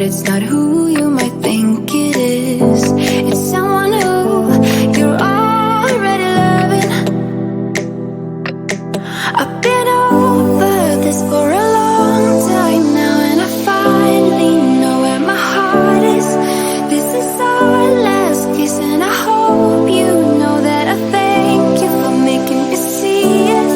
it's not who you might think it is. It's someone who you're already loving. I've been over this for a long time now, and I finally know where my heart is. This is our last kiss, and I hope you know that I thank you for making me see it.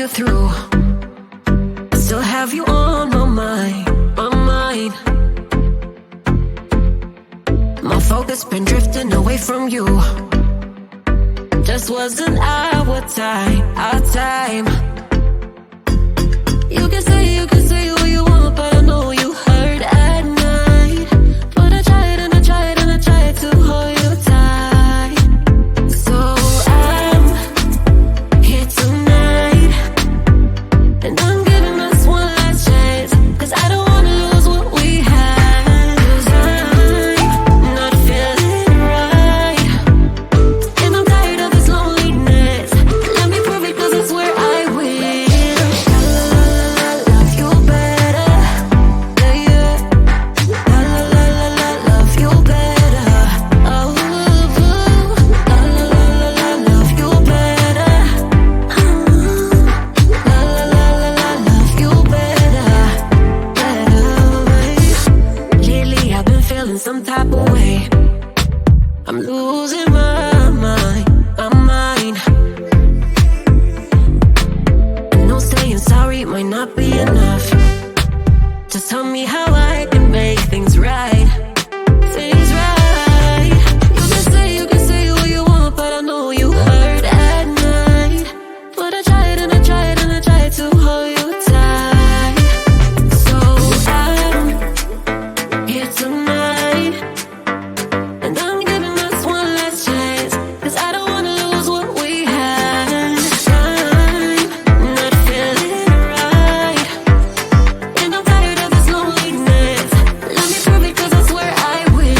you through. I still have you on my mind, my mind. My focus been drifting away from you. Just wasn't our time, our time. You can say what you want, but I know you hurt at night. But I tried and I tried and I tried to hold you tight. So I'm here tonight, and I'm giving us one last chance, 'cause I don't wanna lose what we had. 'Cause I'm not feeling right, and I'm tired of this loneliness. Let me prove it, 'cause I swear I will. Love you better, yeah, yeah. Love you better, oh, love you better, love you better, better. Lately I've been feeling some type of way. I'm losing my mind, my mind. I know saying sorry might not be enough. Just tell me how I can make things right, things right. You can say what you want, but I know you hurt at night. But I tried and I tried and I tried to hold you tight. So I'm here tonight, and I'm giving us one last chance, 'cause I don't wanna lose what we had. I'm not feeling right, and I'm tired of this loneliness. Let me prove it, 'cause I swear I will.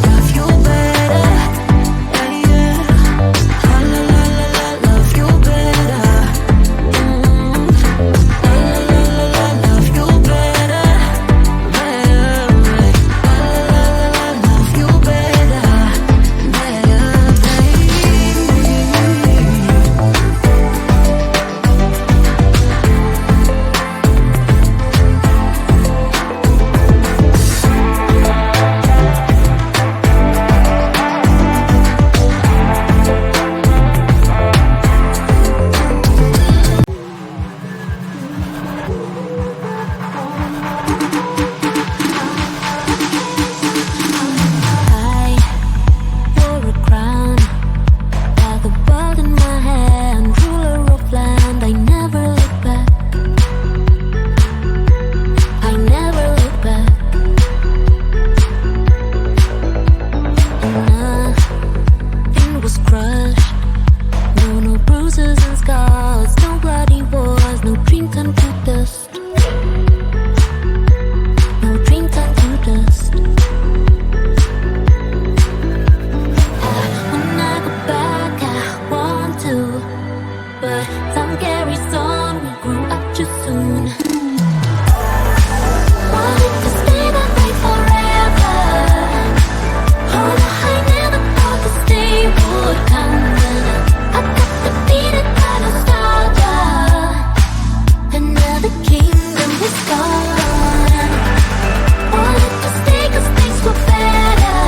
Love you better, yeah, yeah. Love you better, love you better, better. Love you better, better, I wore a crown, had the world in my hand, ruler of land. I never look back, I never look back. And nothing was crushed, no bruises and scars, no bloody wars, no dream turned to dust, no dream turned to dust. When I go back, I want to, but time carries on. We grew up too soon. Wanted to stay that way forever. Oh, I never thought this day would come. I got defeated by nostalgia. Another kingdom is gone. Wanted to stay 'cause things were better.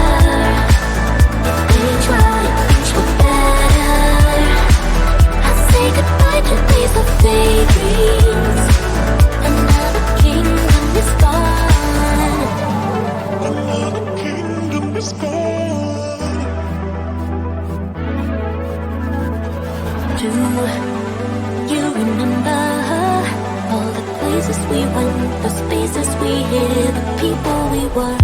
They tried, things were better. I say goodbye to days of daydreams. Another kingdom is gone. Another kingdom is gone. Do you remember all the places we went, the spaces we hid, the people we were?